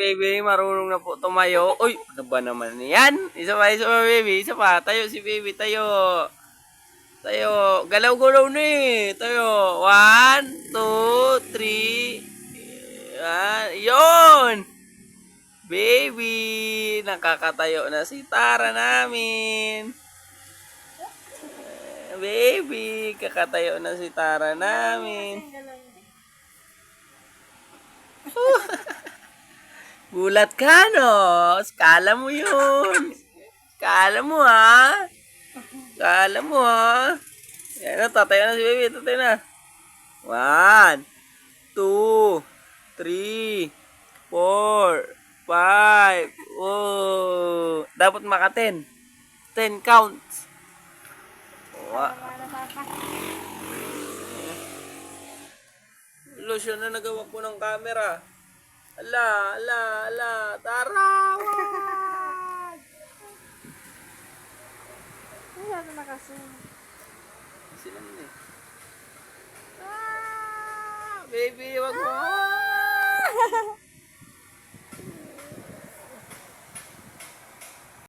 baby, marunong na po tumayo. Uy, ano ba naman yan? Isa pa, baby. Isa pa. Tayo si baby, tayo. Tayo. Galaw-galaw na eh. Tayo. 1, 2, 3. Yun! Baby! Nakakatayo na si Tara namin. Baby! Kakatayo na si Tara namin. Gulat ka, no? Skala mo yun. Skala mo, ha? Skala mo, ha? Yan na, tatayo na si baby. Tatayo na. 1, 2, 3, 4, 5. Oh, dapat maka 10. 10 counts. Wow. Lotion na nagawa ko ng camera. Ala, ala, ala. Tarawan! Wala na nakasin. Sila mo eh. Baby, wag mo.